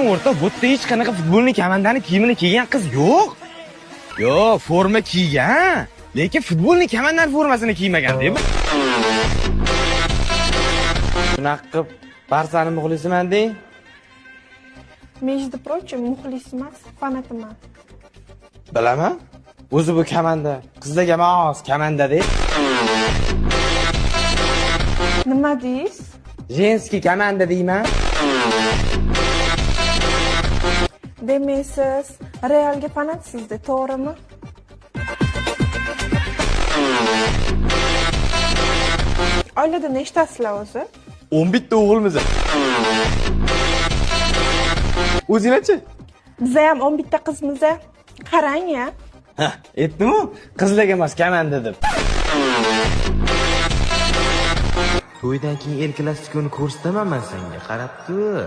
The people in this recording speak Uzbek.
O'rta, bu yerda hech qanaqa futbolni komandani kiyimini kiygan qiz yo'q. Yo'q, forma kiygan, lekin futbolni komandani formasini kiymagan deb. Shunaqa qilib, Barsani muxlisiman deng. Между прочим, muxlis emas, fanatiman. Bilaman. O'zi bu komanda, qizlarga mos komanda deb. Nima deysiz? Женский komanda deyman. Demak, siz Realga fanatsizda, to'g'rimi? Oilada nechtasizlar o'zi? 11 ta o'g'ilmiz. O'zingchi? Bizda ham 11 ta qizmiz. Qarang-ya. Ha, aytdim-ku, qizlarga emas komanda deb. To'ydan keyin El Klasikoni ko'rsataman men senga, qarab tur.